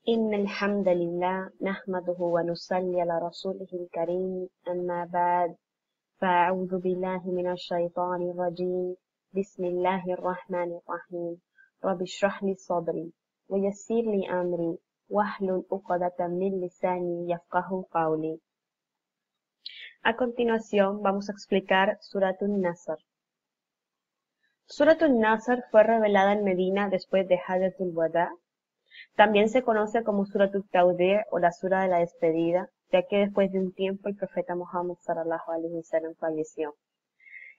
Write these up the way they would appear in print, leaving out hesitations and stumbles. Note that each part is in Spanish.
إن الحمد لله نحمده ونصلي على رسوله الكريم أما بعد فأعوذ بالله من الشيطان الرجيم بسم الله الرحمن الرحيم رب اشرح لي صدري ويسر لي أمري واحلل عقدة من لساني يفقه قولي. A continuación vamos a explicar Suratun Nasr. Suratun Nasr fue revelada en Medina después de Hajjatul Wada. También se conoce como Suratut Tawdi' o la Sura de la despedida, ya que después de un tiempo el profeta Muhammad sallallahu alaihi wasallam falleció.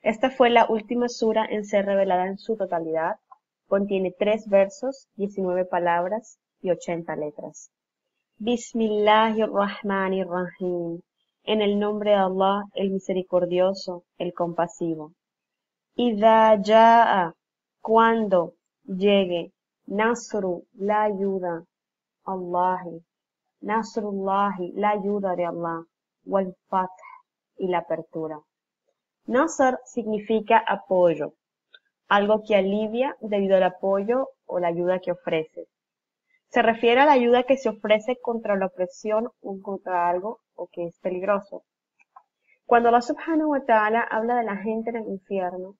Esta fue la última sura en ser revelada en su totalidad. Contiene 3 versos, 19 palabras y 80 letras. Bismillahirrahmanirrahim. En el nombre de Allah, el misericordioso, el compasivo. Idha jaa, cuando llegue. Nasru, la ayuda, Allahi, Nasrullahi, la ayuda de Allah, wal fath, y la apertura. Nasr significa apoyo, algo que alivia debido al apoyo o la ayuda que ofrece. Se refiere a la ayuda que se ofrece contra la opresión o contra algo o que es peligroso. Cuando Allah subhanahu wa ta'ala habla de la gente en el infierno,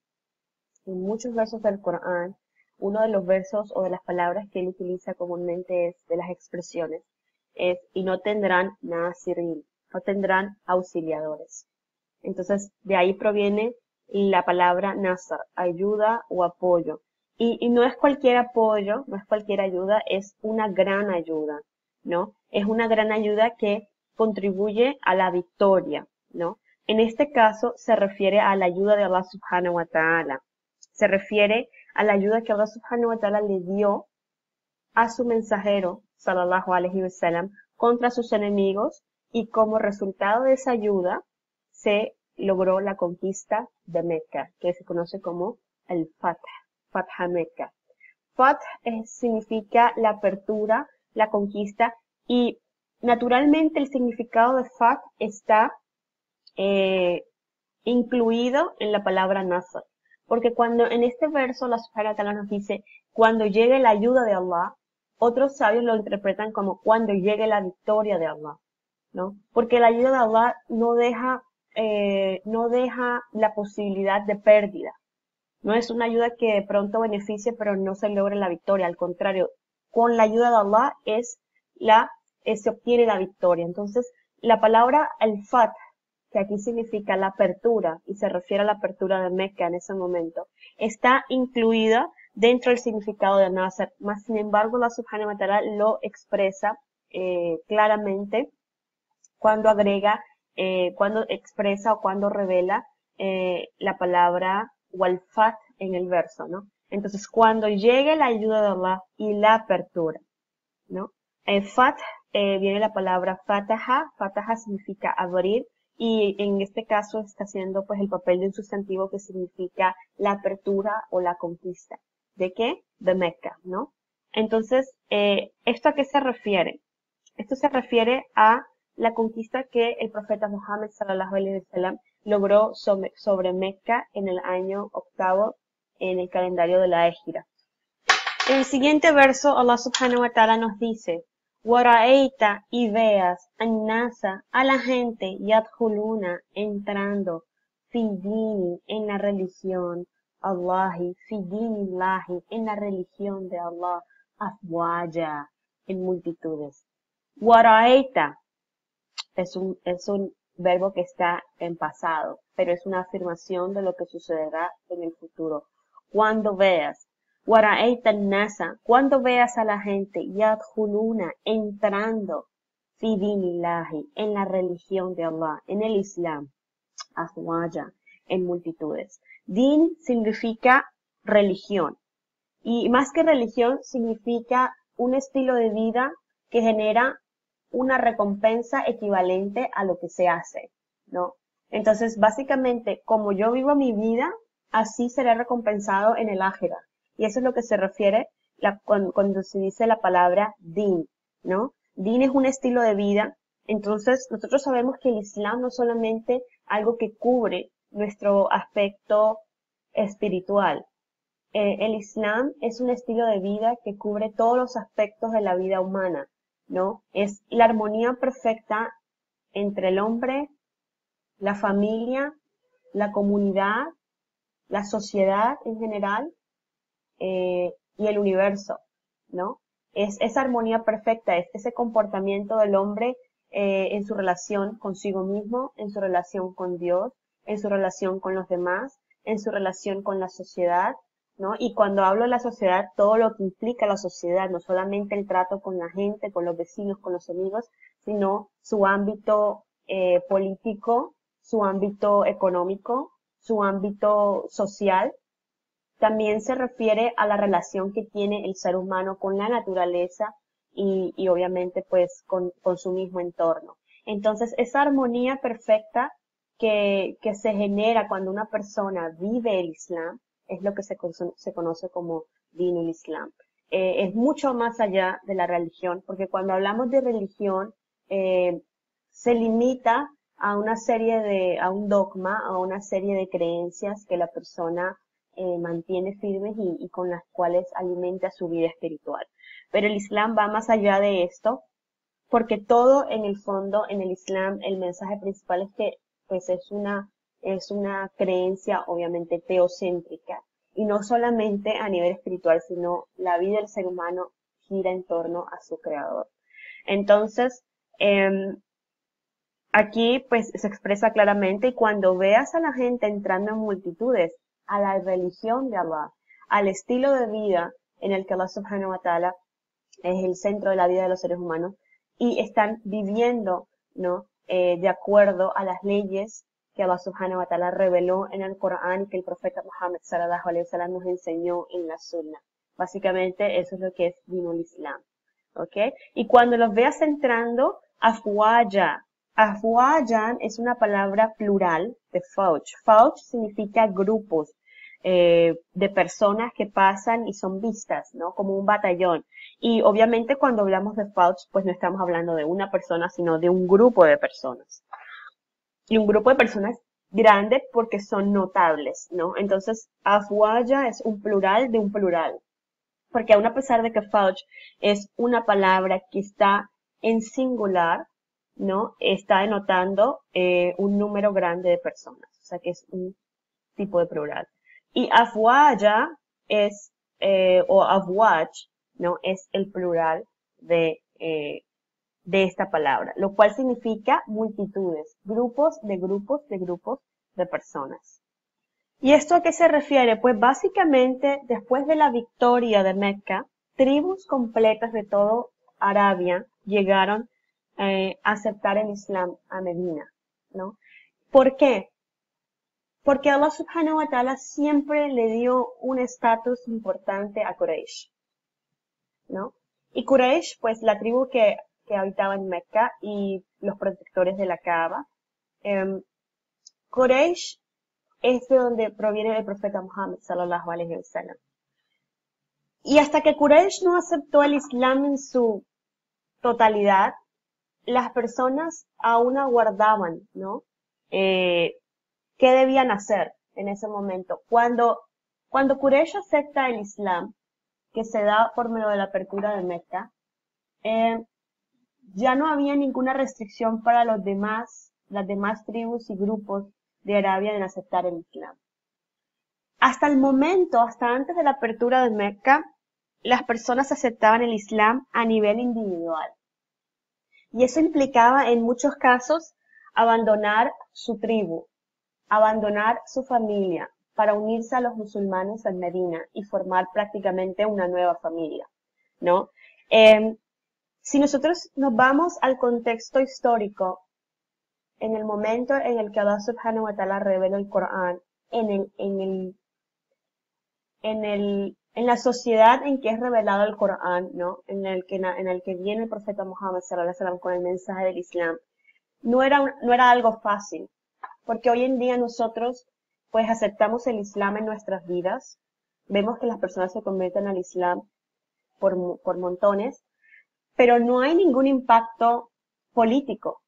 en muchos versos del Corán, uno de los versos o de las palabras que él utiliza comúnmente es, de las expresiones, es, y no tendrán nasirin, no tendrán auxiliadores. Entonces, de ahí proviene la palabra nasr, ayuda o apoyo. Y no es cualquier apoyo, no es cualquier ayuda, es una gran ayuda, ¿no? Es una gran ayuda que contribuye a la victoria, ¿no? En este caso se refiere a la ayuda de Allah subhanahu wa ta'ala. Se refiere a la ayuda que Allah subhanahu wa ta'ala le dio a su mensajero, sallallahu alaihi wasallam, contra sus enemigos, y como resultado de esa ayuda se logró la conquista de Mecca, que se conoce como el Fath, Fatha Mecca. Fath significa la apertura, la conquista, y naturalmente el significado de Fath está incluido en la palabra Nasr. Porque cuando en este verso la Subhanahu wa Ta'ala nos dice, cuando llegue la ayuda de Allah, otros sabios lo interpretan como cuando llegue la victoria de Allah, ¿no? Porque la ayuda de Allah no deja la posibilidad de pérdida. No es una ayuda que de pronto beneficie, pero no se logre la victoria. Al contrario, con la ayuda de Allah se obtiene la victoria. Entonces, la palabra al-Fath, que aquí significa la apertura, y se refiere a la apertura de Mecca en ese momento, está incluida dentro del significado de Nasr. Más sin embargo, Allah subhanahu wa ta'ala lo expresa claramente cuando agrega, cuando expresa o cuando revela la palabra wal-fath en el verso, ¿no? Entonces, cuando llegue la ayuda de Allah y la apertura, ¿no? Fath, viene la palabra fataha. Fataha significa abrir, y en este caso está haciendo pues el papel de un sustantivo que significa la apertura o la conquista. ¿De qué? De Mecca, ¿no? Entonces, ¿esto a qué se refiere? Esto se refiere a la conquista que el profeta Muhammad sallallahu alaihi wasallam logró sobre Mecca en el año 8 en el calendario de la Égira. En el siguiente verso, Allah subhanahu wa ta'ala nos dice, Waraeita, y veas, annasa, a la gente, yadkhuluna, entrando, fidini, en la religión, Allahi, fidinillahi, en la religión de Allah, afwaja, en multitudes. Waraeita, es un verbo que está en pasado, pero es una afirmación de lo que sucederá en el futuro. Cuando veas, Wara'aita nasa, cuando veas a la gente, yadkhuluna, entrando, fi dinillahi, en la religión de Allah, en el Islam, afwaja, en multitudes. Din significa religión, y más que religión significa un estilo de vida que genera una recompensa equivalente a lo que se hace, ¿no? Entonces, básicamente, como yo vivo mi vida, así seré recompensado en el ájira. Y eso es lo que se refiere cuando se dice la palabra din, ¿no? Din es un estilo de vida. Entonces, nosotros sabemos que el Islam no es solamente algo que cubre nuestro aspecto espiritual. El Islam es un estilo de vida que cubre todos los aspectos de la vida humana, ¿no? Es la armonía perfecta entre el hombre, la familia, la comunidad, la sociedad en general, y el universo, ¿no? Es esa armonía perfecta, es ese comportamiento del hombre en su relación consigo mismo, en su relación con Dios, en su relación con los demás, en su relación con la sociedad, ¿no? Y cuando hablo de la sociedad, todo lo que implica la sociedad, no solamente el trato con la gente, con los vecinos, con los amigos, sino su ámbito político, su ámbito económico, su ámbito social. También se refiere a la relación que tiene el ser humano con la naturaleza y obviamente pues con su mismo entorno. Entonces, esa armonía perfecta que se genera cuando una persona vive el Islam es lo que se conoce como Dinul Islam. Es mucho más allá de la religión, porque cuando hablamos de religión, se limita a una a un dogma, a una serie de creencias que la persona mantiene firmes y con las cuales alimenta su vida espiritual. Pero el Islam va más allá de esto, porque todo en el fondo, en el Islam, el mensaje principal es que pues es una creencia obviamente teocéntrica, y no solamente a nivel espiritual, sino la vida del ser humano gira en torno a su creador. Entonces, aquí pues se expresa claramente, y cuando veas a la gente entrando en multitudes a la religión de Allah, al estilo de vida en el que Allah subhanahu wa ta'ala es el centro de la vida de los seres humanos, y están viviendo, ¿no? De acuerdo a las leyes que Allah subhanahu wa ta'ala reveló en el Corán y que el profeta Muhammad sallallahu alaihi wasallam nos enseñó en la Sunna. Básicamente eso es lo que es Dinul Islam. ¿Ok? Y cuando los veas entrando, afwaja. Afwajan es una palabra plural de fauj. Fauj significa grupos de personas que pasan y son vistas, ¿no? Como un batallón. Y obviamente cuando hablamos de fauj, pues no estamos hablando de una persona, sino de un grupo de personas. Y un grupo de personas grande porque son notables, ¿no? Entonces, afwaja es un plural de un plural. Porque aun a pesar de que fauj es una palabra que está en singular, ¿no? Está denotando un número grande de personas. O sea que es un tipo de plural. Y afwaja es, o afwaj, ¿no? Es el plural de esta palabra, lo cual significa multitudes, grupos de grupos de grupos de personas. ¿Y esto a qué se refiere? Pues básicamente, después de la victoria de Mecca, tribus completas de todo Arabia llegaron a aceptar el Islam a Medina, ¿no? ¿Por qué? Porque Allah subhanahu wa ta'ala siempre le dio un estatus importante a Quraysh, ¿no? Y Quraysh, pues la tribu que habitaba en Mecca y los protectores de la Kaaba, Quraysh es de donde proviene el profeta Muhammad sallallahu alaihi wasallam. Y hasta que Quraysh no aceptó el Islam en su totalidad, las personas aún aguardaban, ¿no? ¿Qué debían hacer en ese momento? Cuando Quraysh acepta el Islam, que se da por medio de la apertura de Mecca, ya no había ninguna restricción para las demás tribus y grupos de Arabia en aceptar el Islam. Hasta el momento, hasta antes de la apertura de Mecca, las personas aceptaban el Islam a nivel individual. Y eso implicaba en muchos casos abandonar su tribu, abandonar su familia para unirse a los musulmanes en Medina y formar prácticamente una nueva familia, ¿no? Si nosotros nos vamos al contexto histórico, en el momento en el que Allah subhanahu wa ta'ala reveló el Corán, en la sociedad en que es revelado el Corán, ¿no? En el que viene el profeta Muhammad sallallahu alaihi wasallam con el mensaje del Islam, no era algo fácil, porque hoy en día nosotros, pues aceptamos el Islam en nuestras vidas, vemos que las personas se convierten al Islam por montones, pero no hay ningún impacto político.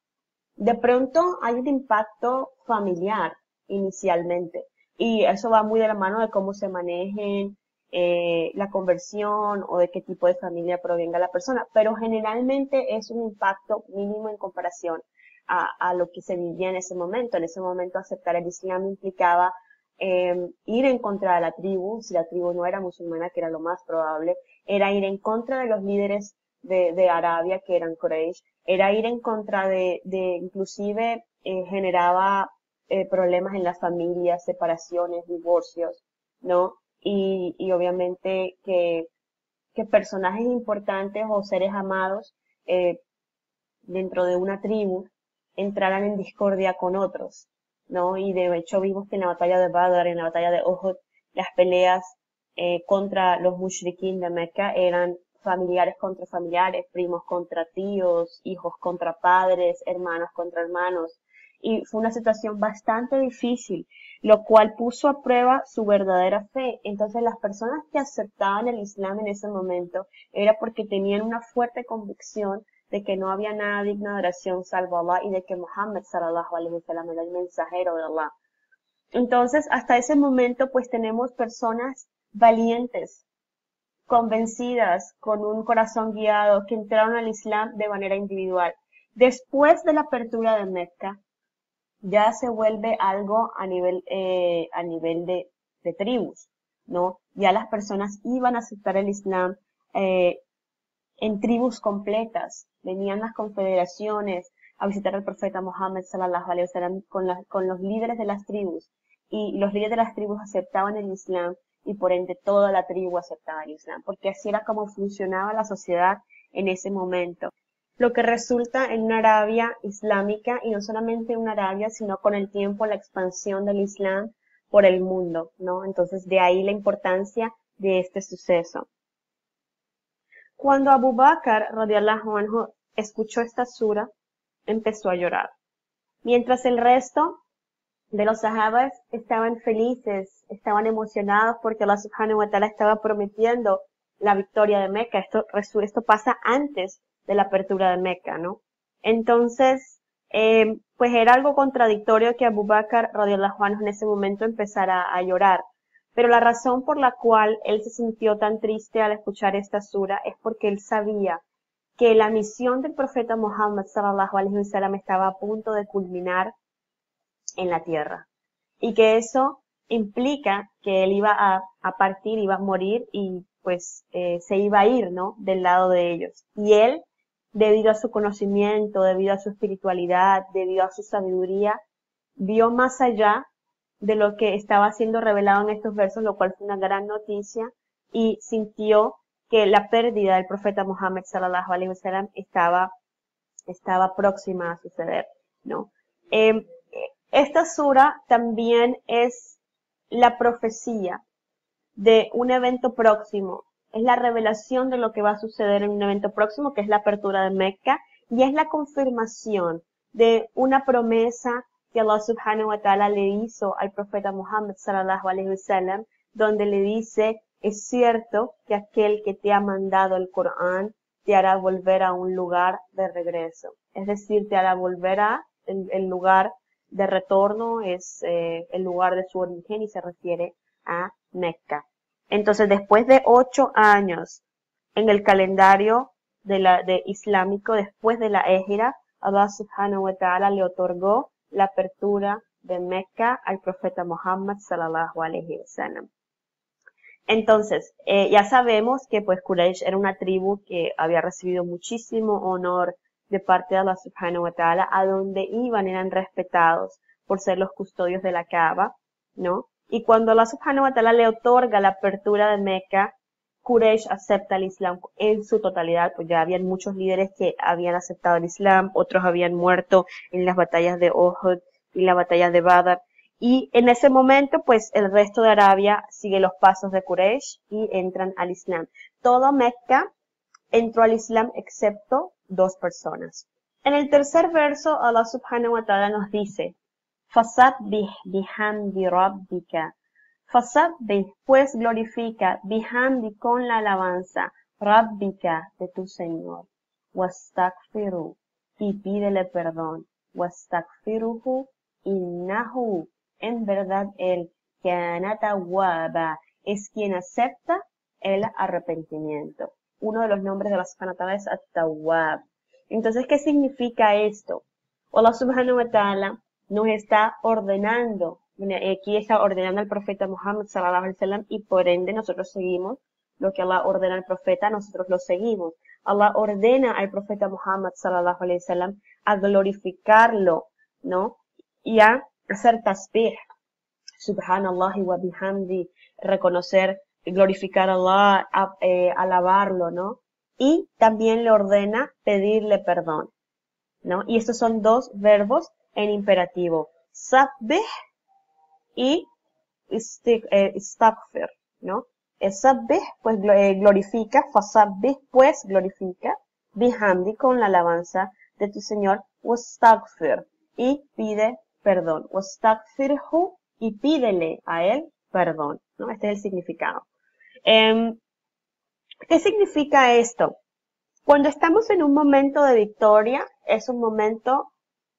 De pronto hay un impacto familiar inicialmente, y eso va muy de la mano de cómo se manejen la conversión o de qué tipo de familia provenga la persona, pero generalmente es un impacto mínimo en comparación a lo que se vivía en ese momento. En ese momento aceptar el Islam implicaba ir en contra de la tribu, si la tribu no era musulmana, que era lo más probable, era ir en contra de los líderes de Arabia, que eran Quraysh, era ir en contra inclusive generaba problemas en las familias, separaciones, divorcios, ¿no? Y obviamente que personajes importantes o seres amados eh, dentro de una tribu entraran en discordia con otros, ¿no? Y de hecho vimos que en la batalla de Badr, en la batalla de Uhud, las peleas contra los mushrikin de Mecca eran familiares contra familiares, primos contra tíos, hijos contra padres, hermanos contra hermanos. Y fue una situación bastante difícil, lo cual puso a prueba su verdadera fe. Entonces las personas que aceptaban el Islam en ese momento era porque tenían una fuerte convicción de que no había nada digna de adoración salvo Allah y de que Muhammad sallallahu alaihi wasallam era el mensajero de Allah. Entonces, hasta ese momento, pues tenemos personas valientes, convencidas, con un corazón guiado, que entraron al Islam de manera individual. Después de la apertura de Mecca, ya se vuelve algo a nivel de tribus, ¿no? Ya las personas iban a aceptar el Islam en tribus completas. Venían las confederaciones a visitar al profeta Muhammad sallallahu alaihi wasallam con los líderes de las tribus. Y los líderes de las tribus aceptaban el Islam y por ende toda la tribu aceptaba el Islam, porque así era como funcionaba la sociedad en ese momento. Lo que resulta en una Arabia islámica, y no solamente una Arabia, sino con el tiempo la expansión del Islam por el mundo, ¿no? Entonces de ahí la importancia de este suceso. Cuando Abu Bakr radiallahu anhu escuchó esta sura, empezó a llorar. Mientras el resto de los sahabas estaban felices, estaban emocionados porque Allah subhanahu wa ta'ala estaba prometiendo la victoria de Meca. Esto pasa antes de la apertura de Meca, ¿no? Entonces, pues era algo contradictorio que Abu Bakr radiallahu anhu en ese momento empezara a llorar. Pero la razón por la cual él se sintió tan triste al escuchar esta sura es porque él sabía que la misión del profeta Muhammad sallallahu alaihi wasallam estaba a punto de culminar en la tierra. Y que eso implica que él iba a partir, iba a morir y pues se iba a ir, ¿no? Del lado de ellos. Y él, debido a su conocimiento, debido a su espiritualidad, debido a su sabiduría, vio más allá de lo que estaba siendo revelado en estos versos, lo cual fue una gran noticia, y sintió que la pérdida del profeta Muhammad sallallahu alaihi wasallam estaba próxima a suceder, ¿no? Esta sura también es la profecía de un evento próximo, es la revelación de lo que va a suceder en un evento próximo, que es la apertura de Mecca, y es la confirmación de una promesa que Allah subhanahu wa ta'ala le hizo al profeta Muhammad sallallahu alaihi wasallam, donde le dice, es cierto que aquel que te ha mandado el Corán te hará volver a un lugar de regreso. Es decir, te hará volver a el lugar de retorno, es el lugar de su origen y se refiere a Mecca. Entonces, después de 8 años en el calendario de islámico, después de la Égira, Allah subhanahu wa ta'ala le otorgó la apertura de Mecca al profeta Muhammad sallallahu alaihi wasallam. Entonces, ya sabemos que pues Quraysh era una tribu que había recibido muchísimo honor de parte de Allah subhanahu wa ta'ala, a donde iban eran respetados por ser los custodios de la Kaaba, ¿no? Y cuando Allah subhanahu wa ta'ala le otorga la apertura de Mecca, Quraysh acepta el Islam en su totalidad, pues ya habían muchos líderes que habían aceptado el Islam, otros habían muerto en las batallas de Uhud y la batalla de Badr. Y en ese momento, pues el resto de Arabia sigue los pasos de Quraysh y entran al Islam. Todo Mecca entró al Islam excepto 2 personas. En el tercer verso, Allah subhanahu wa ta'ala nos dice, Fasabbih bihamdi rabbika. Fasabbih, pues glorifica, bihamdi con la alabanza, rabbika de tu Señor. Wastaghfiru, y pídele perdón. Wastaghfiruhu, innahu, en verdad él, kana tawwaba, es quien acepta el arrepentimiento. Uno de los nombres de Allah subhanahu wa ta'ala es At-Tawwab. Entonces, ¿qué significa esto? Allah subhanahu wa ta'ala nos está ordenando, aquí está ordenando al profeta Muhammad sallallahu alaihi wasallam y por ende nosotros seguimos lo que Allah ordena al profeta, nosotros lo seguimos. Allah ordena al profeta Muhammad sallallahu alaihi wasallam a glorificarlo, ¿no? Y a hacer tasbih, subhanallah wa bihamdi, reconocer, glorificar a Allah, alabarlo, ¿no? Y también le ordena pedirle perdón, ¿no? Y estos son dos verbos en imperativo, sabbih y istaghfir, ¿no? Sabbih, pues glorifica, fasabbih, pues glorifica, bihamdi, con la alabanza de tu Señor, wastaghfir, y pide perdón, wastaghfirhu, y pídele a él perdón, ¿no? Este es el significado. ¿Qué significa esto? Cuando estamos en un momento de victoria, es un momento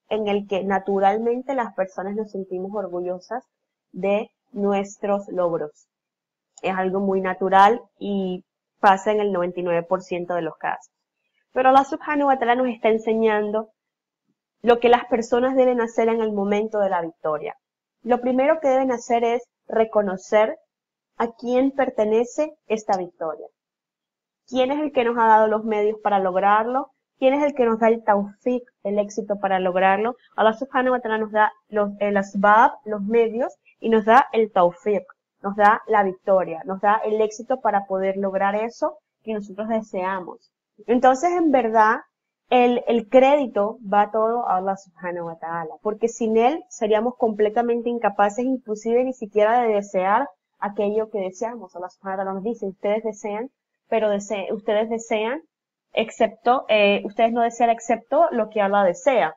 en el que naturalmente las personas nos sentimos orgullosas de nuestros logros. Es algo muy natural y pasa en el 99% de los casos. Pero Allah subhanahu wa ta'ala nos está enseñando lo que las personas deben hacer en el momento de la victoria. Lo primero que deben hacer es reconocer a quién pertenece esta victoria. ¿Quién es el que nos ha dado los medios para lograrlo? ¿Quién es el que nos da el tawfiq, el éxito para lograrlo? Allah subhanahu wa ta'ala nos da el asbab, los medios, y nos da el tawfiq, nos da la victoria, nos da el éxito para poder lograr eso que nosotros deseamos. Entonces, en verdad, el crédito va todo a Allah subhanahu wa ta'ala, porque sin él seríamos completamente incapaces, inclusive ni siquiera de desear aquello que deseamos. Allah subhanahu wa ta'ala nos dice, ustedes desean, pero ustedes desean excepto, ustedes no desean excepto lo que Allah desea,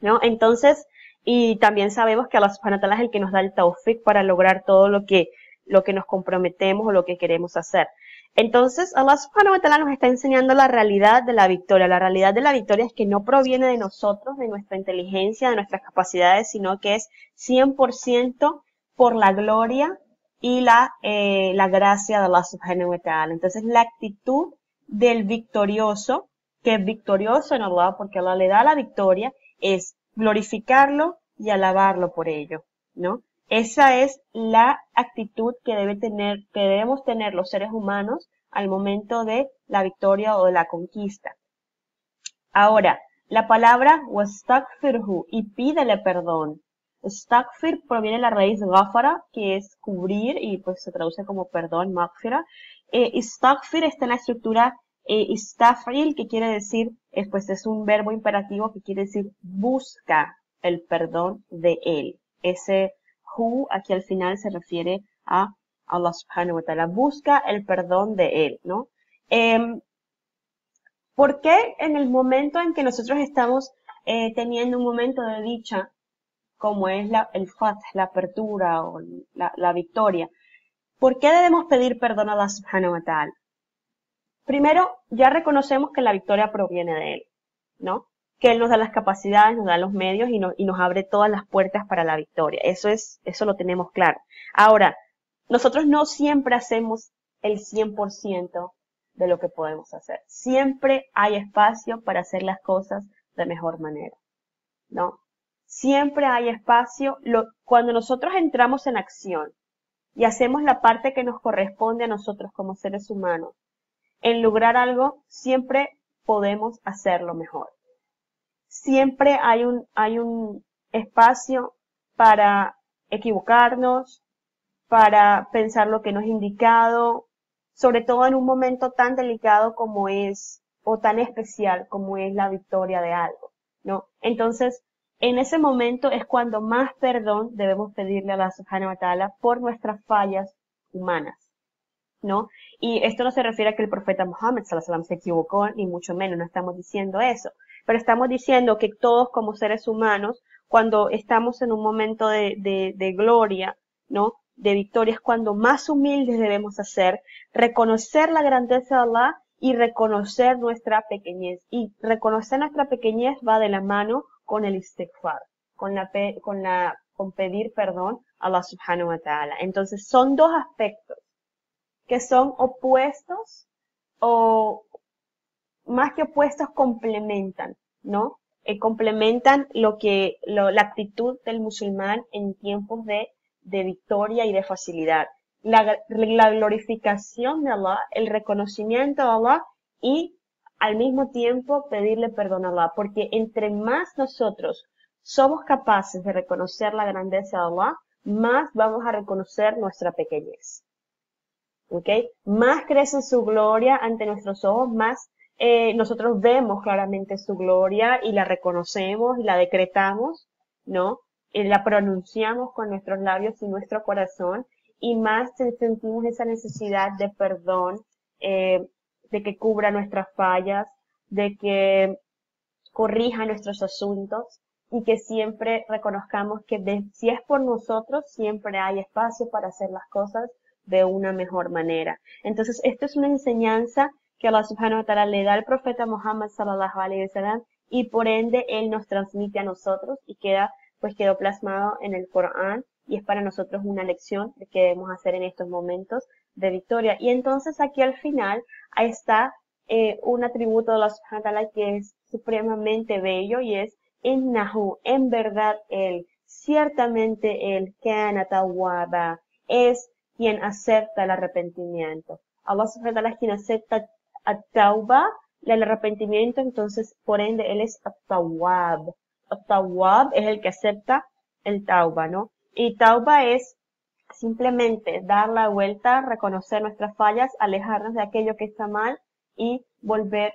¿no? Entonces, y también sabemos que Allah subhanahu wa ta'ala es el que nos da el tawfiq para lograr todo lo que nos comprometemos o lo que queremos hacer. Entonces, Allah subhanahu wa ta'ala nos está enseñando la realidad de la victoria. La realidad de la victoria es que no proviene de nosotros, de nuestra inteligencia, de nuestras capacidades, sino que es 100% por la gloria y la gracia de Allah subhanahu wa ta'ala. Entonces, la actitud del victorioso, que es victorioso en Allah, porque Allah le da la victoria, es glorificarlo y alabarlo por ello, ¿no? Esa es la actitud que debemos tener los seres humanos al momento de la victoria o de la conquista. Ahora, la palabra wastaghfirhu, y pídele perdón. Staghfir proviene de la raíz ghafara, que es cubrir, y pues se traduce como perdón, maghfira. Istaghfir está en la estructura istaf'il, que quiere decir, pues es un verbo imperativo que quiere decir busca el perdón de él. Ese hu aquí al final se refiere a Allah subhanahu wa ta'ala. Busca el perdón de él, ¿no? ¿Por qué en el momento en que nosotros estamos teniendo un momento de dicha, como es el fath, la apertura o la victoria, ¿por qué debemos pedir perdón a Allah subhanahu wa ta'ala? Primero, ya reconocemos que la victoria proviene de él, ¿no? Que él nos da las capacidades, nos da los medios y nos abre todas las puertas para la victoria. Eso lo tenemos claro. Ahora, nosotros no siempre hacemos el 100% de lo que podemos hacer. Siempre hay espacio para hacer las cosas de mejor manera, ¿no? Siempre hay espacio. Cuando nosotros entramos en acción y hacemos la parte que nos corresponde a nosotros como seres humanos, en lograr algo, siempre podemos hacerlo mejor. Siempre hay un espacio para equivocarnos, para pensar lo que no es indicado, sobre todo en un momento tan delicado como es, o tan especial como es la victoria de algo, ¿no? Entonces, en ese momento es cuando más perdón debemos pedirle a Allah subhanahu wa ta'ala por nuestras fallas humanas, ¿no? Y esto no se refiere a que el profeta Muhammad sallallahu alaihi wasallam se equivocó, ni mucho menos, no estamos diciendo eso. Pero estamos diciendo que todos como seres humanos, cuando estamos en un momento de gloria, ¿no? De victoria, es cuando más humildes debemos hacer, reconocer la grandeza de Allah y reconocer nuestra pequeñez. Y reconocer nuestra pequeñez va de la mano con el istighfar, con pedir perdón a Allah subhanahu wa ta'ala. Entonces son dos aspectos que son opuestos o más que opuestos complementan, ¿no? Complementan la actitud del musulmán en tiempos de victoria y de facilidad. La glorificación de Allah, el reconocimiento de Allah y al mismo tiempo pedirle perdón a Allah, porque entre más nosotros somos capaces de reconocer la grandeza de Allah, más vamos a reconocer nuestra pequeñez. ¿Ok? Más crece su gloria ante nuestros ojos, más nosotros vemos claramente su gloria y la reconocemos y la decretamos, ¿no? Y la pronunciamos con nuestros labios y nuestro corazón y más sentimos esa necesidad de perdón, de que cubra nuestras fallas, de que corrija nuestros asuntos y que siempre reconozcamos que si es por nosotros, siempre hay espacio para hacer las cosas de una mejor manera. Entonces, esto es una enseñanza que Allah subhanahu wa ta'ala le da al profeta Muhammad sallallahu alaihi wasallam y por ende él nos transmite a nosotros y quedó plasmado en el Corán y es para nosotros una lección de que debemos hacer en estos momentos de victoria. Y entonces aquí al final ahí está un atributo de Allah subhanahu wa ta'ala que es supremamente bello y es innahu, en verdad él, ciertamente él, kana tawwaba, es quien acepta el arrepentimiento. Allah subhanahu wa ta'ala es quien acepta at-tawba, el arrepentimiento, entonces por ende él es at-tawwab. At-tawwab es el que acepta el tauba, ¿no? Y tauba es simplemente dar la vuelta, reconocer nuestras fallas, alejarnos de aquello que está mal y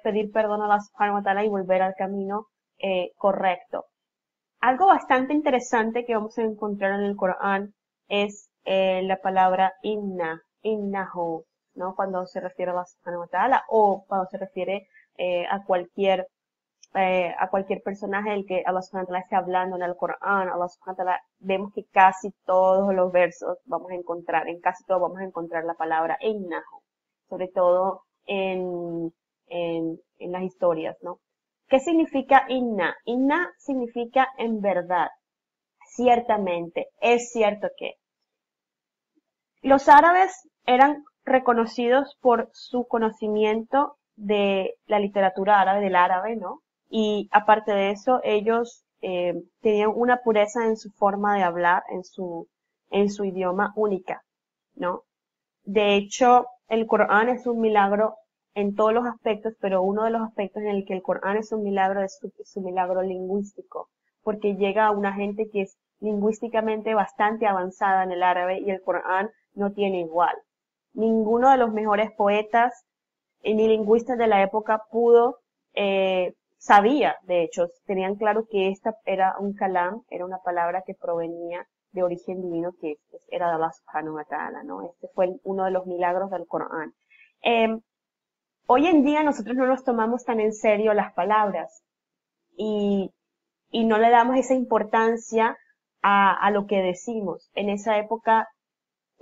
pedir perdón a Allah subhanahu wa ta'ala y volver al camino correcto. Algo bastante interesante que vamos a encontrar en el Corán es la palabra innahu, ¿no? Cuando se refiere a Allah subhanahu wa ta'ala o cuando se refiere a cualquier personaje del que Allah subhanahu wa ta'ala esté hablando en el Corán. Allah subhanahu wa ta'ala, vemos que casi todos los versos en casi todos vamos a encontrar la palabra innahu, sobre todo en las historias, ¿no? ¿Qué significa inna? Inna significa en verdad, ciertamente, es cierto que. Los árabes eran reconocidos por su conocimiento de la literatura árabe, del árabe, ¿no? Y aparte de eso, ellos tenían una pureza en su forma de hablar, en su idioma única, ¿no? De hecho, el Corán es un milagro en todos los aspectos, pero uno de los aspectos en el que el Corán es un milagro es su milagro lingüístico, porque llega a una gente que es lingüísticamente bastante avanzada en el árabe y el Corán no tiene igual. Ninguno de los mejores poetas ni lingüistas de la época sabía, de hecho, tenían claro que esta era un kalam, era una palabra que provenía de origen divino que era de Allah subhanahu wa ta'ala, ¿no? Este fue uno de los milagros del Corán. Hoy en día nosotros no nos tomamos tan en serio las palabras y no le damos esa importancia a lo que decimos. En esa época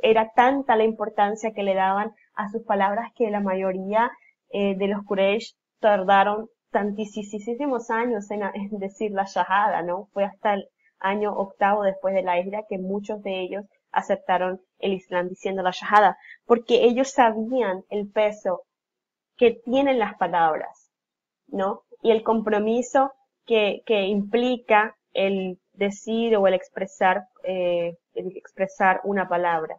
era tanta la importancia que le daban a sus palabras que la mayoría de los Quraysh tardaron tantísimos años en decir la shahada, ¿no? Fue hasta el año 8 después de la hijra que muchos de ellos aceptaron el Islam diciendo la shahada, porque ellos sabían el peso que tienen las palabras, ¿no? Y el compromiso que implica el decir o el expresar una palabra,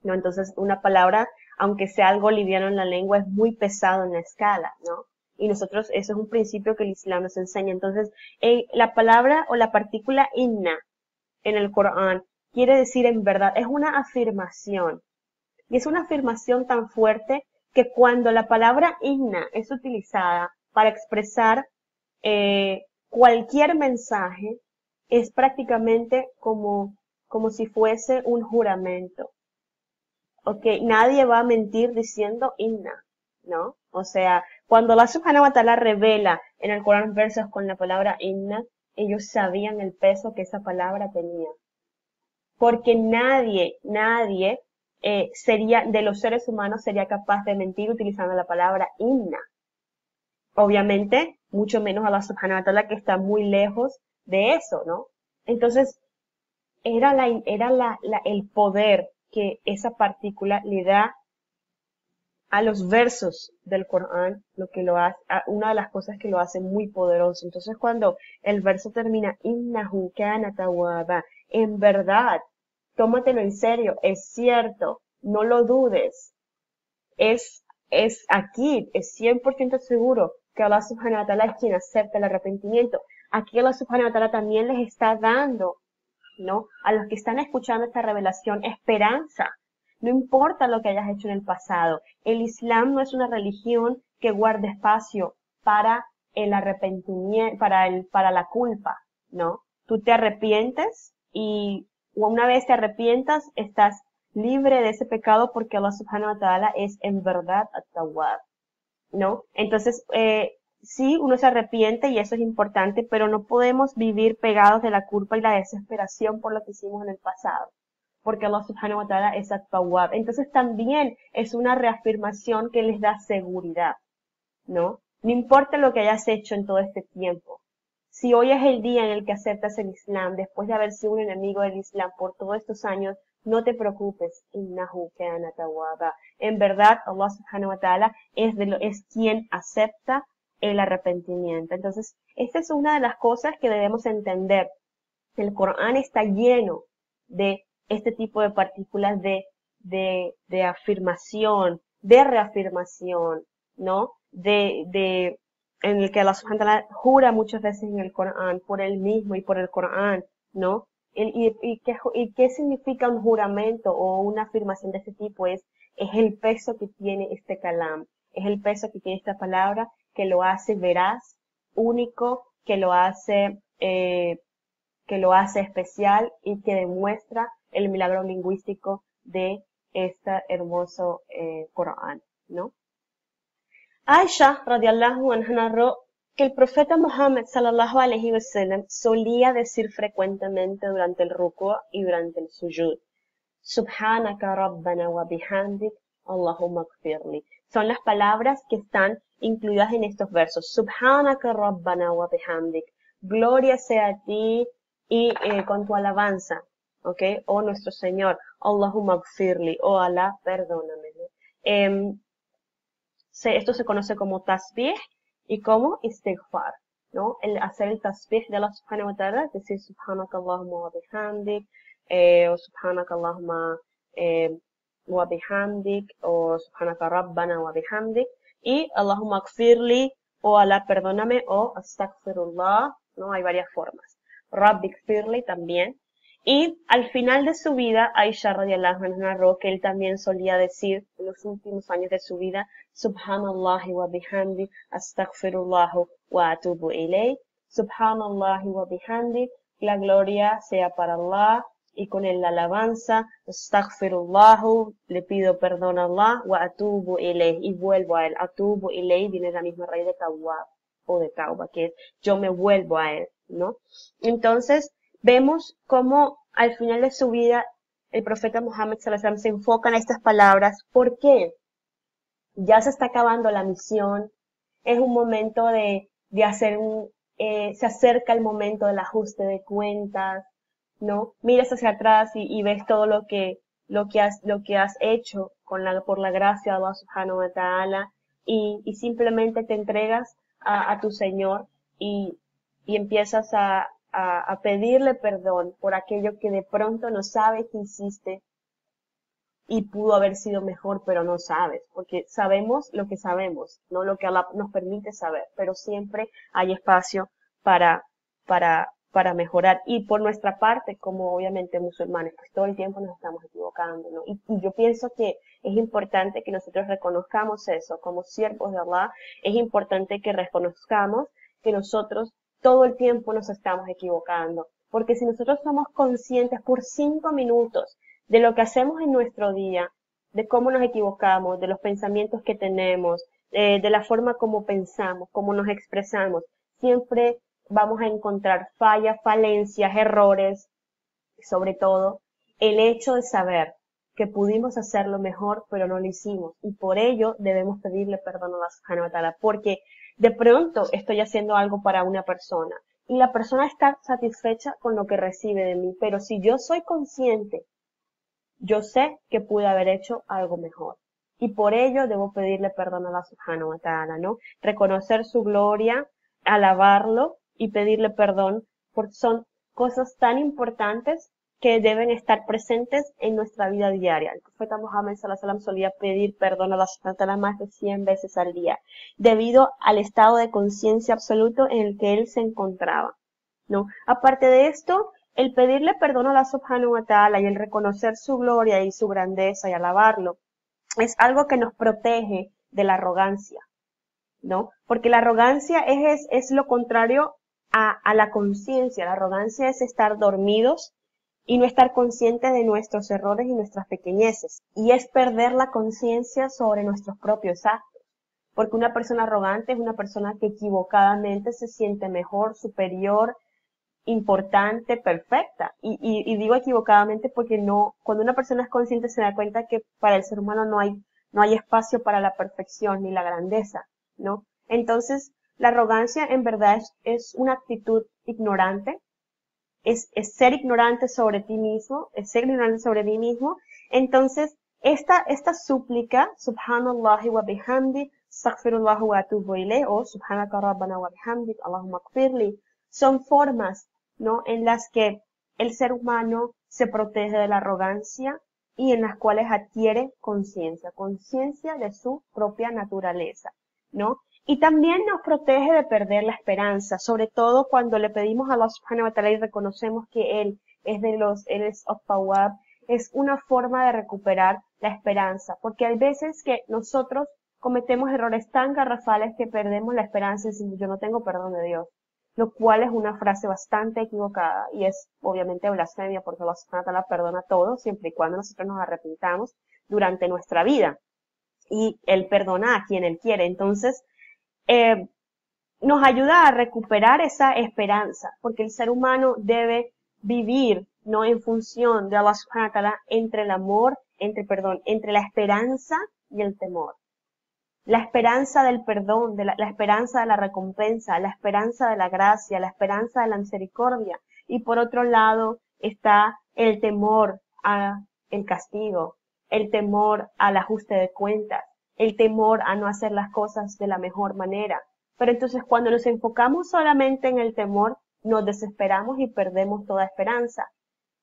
¿no? Entonces, una palabra, aunque sea algo liviano en la lengua, es muy pesado en la escala, ¿no? Y nosotros, eso es un principio que el Islam nos enseña. Entonces, la palabra o la partícula inna en el Corán quiere decir en verdad, es una afirmación. Y es una afirmación tan fuerte que cuando la palabra inna es utilizada para expresar cualquier mensaje, es prácticamente como si fuese un juramento. Ok, nadie va a mentir diciendo inna, ¿no? O sea, cuando Allah subhanahu wa ta'ala revela en el Corán versos con la palabra inna, ellos sabían el peso que esa palabra tenía. Porque nadie de los seres humanos sería capaz de mentir utilizando la palabra inna. Obviamente, mucho menos Allah subhanahu wa ta'ala que está muy lejos de eso, ¿no? Entonces, era el poder que esa partícula le da a los versos del Corán, lo que lo hace, una de las cosas que lo hace muy poderoso. Entonces cuando el verso termina, innahu kana tawwaba, en verdad, tómatelo en serio, es cierto, no lo dudes, es aquí, es 100% seguro que Allah subhanahu wa ta'ala es quien acepta el arrepentimiento. Aquí Allah subhanahu wa ta'ala también les está dando, ¿no? A los que están escuchando esta revelación, esperanza. No importa lo que hayas hecho en el pasado. El Islam no es una religión que guarde espacio para el arrepentimiento, para la culpa, ¿no? Tú te arrepientes y una vez te arrepientas, estás libre de ese pecado porque Allah subhanahu wa ta'ala es en verdad at-Tawwab, ¿no? Entonces, sí, uno se arrepiente y eso es importante, pero no podemos vivir pegados de la culpa y la desesperación por lo que hicimos en el pasado, porque Allah subhanahu wa ta'ala es at-Tawwab. Entonces también es una reafirmación que les da seguridad, ¿no? No importa lo que hayas hecho en todo este tiempo. Si hoy es el día en el que aceptas el Islam, después de haber sido un enemigo del Islam por todos estos años, no te preocupes. Innahu kana tawwaba. En verdad, Allah subhanahu wa ta'ala es quien acepta el arrepentimiento. Entonces, esta es una de las cosas que debemos entender. El Corán está lleno de este tipo de partículas de afirmación, de reafirmación, ¿no? En el que Allah subhanahu wa ta'ala jura muchas veces en el Corán, por él mismo y por el Corán, ¿no? ¿Y qué significa un juramento o una afirmación de este tipo? Es el peso que tiene este kalam, es el peso que tiene esta palabra, que lo hace veraz, único, que lo hace especial y que demuestra el milagro lingüístico de este hermoso Corán, ¿no? Aisha, radiallahu anha, narró que el profeta Muhammad, sallallahu alaihi wasallam, solía decir frecuentemente durante el ruku' y durante el sujud, Subhanaka Rabbana wa bihamdik, Allahumma gfirli. Son las palabras que están incluidas en estos versos. Subhanaka Rabbana wa bihamdik. Gloria sea a ti y con tu alabanza, ¿ok? Oh nuestro Señor, Allahumma gfirli, oh Alá, perdóname, ¿no? Esto se conoce como tasbih y como istighfar, ¿no? El hacer el tasbih de Allah subhanahu wa ta'ala, es decir, subhanaka Allahumma wa bihamdik, o subhanaka Allahumma wa bihamdik, o subhanaka Rabbana wa bihamdik, y Allahumma gfirli, o Alá perdóname, o astaghfirullah, ¿no? Hay varias formas. Rabbi gfirli también. Y al final de su vida, Aisha radiallahu anha narró que él también solía decir en los últimos años de su vida, Subhanallahi wa bihamdi, astaghfirullahu wa atubu ilayh. Subhanallahi wa bihamdi, la gloria sea para Allah y con él la alabanza. Astaghfirullahu, le pido perdón a Allah, wa atubu ilayh, y vuelvo a él. Atubu ilayh viene de la misma raíz de tawwab o de tauba, que es yo me vuelvo a él, ¿no? Entonces, vemos cómo al final de su vida el profeta Muhammad sallallahu alaihi wasallam se enfoca en estas palabras. ¿Por qué? Ya se está acabando la misión, es un momento de hacer se acerca el momento del ajuste de cuentas, ¿no? Miras hacia atrás y ves todo lo que has hecho por la gracia de Allah subhanahu wa ta'ala y simplemente te entregas a tu Señor y empiezas a pedirle perdón por aquello que de pronto no sabes que hiciste y pudo haber sido mejor, pero no sabes, porque sabemos lo que sabemos, no lo que Allah nos permite saber, pero siempre hay espacio para mejorar. Y por nuestra parte, como obviamente musulmanes, pues todo el tiempo nos estamos equivocando, ¿no? Y yo pienso que es importante que nosotros reconozcamos eso, como siervos de Allah, es importante que reconozcamos que nosotros todo el tiempo nos estamos equivocando, porque si nosotros somos conscientes por 5 minutos de lo que hacemos en nuestro día, de cómo nos equivocamos, de los pensamientos que tenemos, de la forma como pensamos, cómo nos expresamos, siempre vamos a encontrar fallas, falencias, errores, sobre todo el hecho de saber que pudimos hacerlo mejor, pero no lo hicimos, y por ello debemos pedirle perdón a Allah subhanahu wa ta'ala, porque de pronto estoy haciendo algo para una persona, y la persona está satisfecha con lo que recibe de mí, pero si yo soy consciente, yo sé que pude haber hecho algo mejor. y por ello debo pedirle perdón a Allah subhanahu wa ta'ala, ¿no? Reconocer su gloria, alabarlo y pedirle perdón, porque son cosas tan importantes que deben estar presentes en nuestra vida diaria. El profeta Muhammad sallallahu alaihi wasallam solía pedir perdón a Allah subhanahu wa ta'ala más de 100 veces al día, debido al estado de conciencia absoluto en el que él se encontraba, ¿no? Aparte de esto, el pedirle perdón a Allah subhanahu wa ta'ala y el reconocer su gloria y su grandeza y alabarlo es algo que nos protege de la arrogancia, ¿no? Porque la arrogancia es lo contrario a la conciencia. La arrogancia es estar dormidos y no estar conscientes de nuestros errores y nuestras pequeñeces. Y es perder la conciencia sobre nuestros propios actos. Porque una persona arrogante es una persona que equivocadamente se siente mejor, superior, importante, perfecta. Y digo equivocadamente porque no, cuando una persona es consciente se da cuenta que para el ser humano no hay espacio para la perfección ni la grandeza, ¿no? Entonces, la arrogancia en verdad es una actitud ignorante, es ser ignorante sobre ti mismo, es ser ignorante sobre ti mismo. Entonces, esta súplica, subhanallahi wa bihamdi, astaghfirullah wa atubu ilayh, o subhanaka rabbana wa bihamdik, allahumma ighfirli, son formas, ¿no?, en las que el ser humano se protege de la arrogancia y en las cuales adquiere conciencia de su propia naturaleza, ¿no? Y también nos protege de perder la esperanza, sobre todo cuando le pedimos a Allah subhanahu wa ta'ala y reconocemos que Él es At-Tawwab, es una forma de recuperar la esperanza, porque hay veces que nosotros cometemos errores tan garrafales que perdemos la esperanza diciendo yo no tengo perdón de Dios, lo cual es una frase bastante equivocada y es obviamente blasfemia porque Allah subhanahu wa ta'ala perdona todo siempre y cuando nosotros nos arrepintamos durante nuestra vida y Él perdona a quien Él quiere. Entonces, nos ayuda a recuperar esa esperanza, porque el ser humano debe vivir, no en función de Allah subhanahu wa ta'ala, entre la esperanza y el temor. La esperanza del perdón, la esperanza de la recompensa, la esperanza de la gracia, la esperanza de la misericordia. Y por otro lado está el temor a el castigo, el temor al ajuste de cuentas, el temor a no hacer las cosas de la mejor manera. Pero entonces cuando nos enfocamos solamente en el temor, nos desesperamos y perdemos toda esperanza.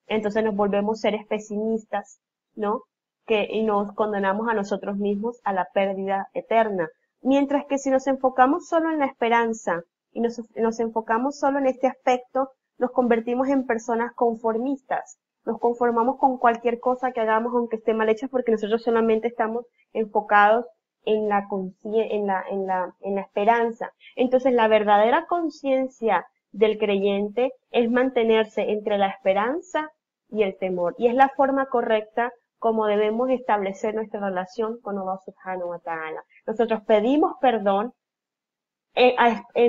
Entonces nos volvemos seres pesimistas, ¿no? Y nos condenamos a nosotros mismos a la pérdida eterna. Mientras que si nos enfocamos solo en la esperanza y nos enfocamos solo en este aspecto, nos convertimos en personas conformistas. Nos conformamos con cualquier cosa que hagamos aunque esté mal hecha porque nosotros solamente estamos enfocados en la esperanza. Entonces la verdadera conciencia del creyente es mantenerse entre la esperanza y el temor. Y es la forma correcta como debemos establecer nuestra relación con Allah subhanahu wa ta'ala. Nosotros pedimos perdón,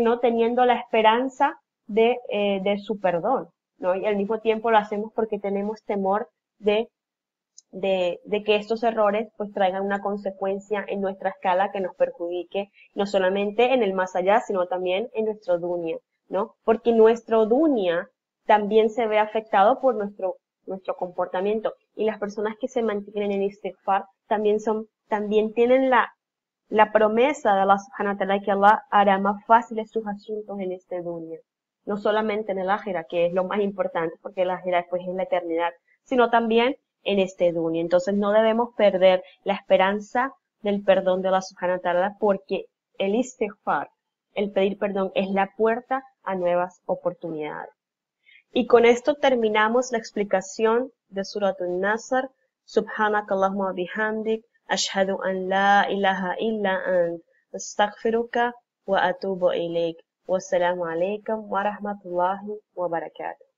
no teniendo la esperanza de su perdón, ¿no? Y al mismo tiempo lo hacemos porque tenemos temor de que estos errores pues traigan una consecuencia en nuestra escala que nos perjudique, no solamente en el más allá, sino también en nuestro dunya, ¿no? Porque nuestro dunya también se ve afectado por nuestro comportamiento. Y las personas que se mantienen en istighfar también tienen la promesa de Allah subhanahu wa ta'ala que Allah hará más fáciles sus asuntos en este dunya. No solamente en el ákhira, que es lo más importante, porque el ákhira después es la eternidad, sino también en este dunya. Entonces no debemos perder la esperanza del perdón de Allah subhanahu wa ta'ala, porque el istighfar, el pedir perdón, es la puerta a nuevas oportunidades. Y con esto terminamos la explicación de Surat An-Nasr. Subhanakallahumma wa bihamdik, ashhadu an la ilaha illa ant, astaghfiruka wa atubu ilayk. Wassalamu alaikum wa rahmatullahi wa barakatuh.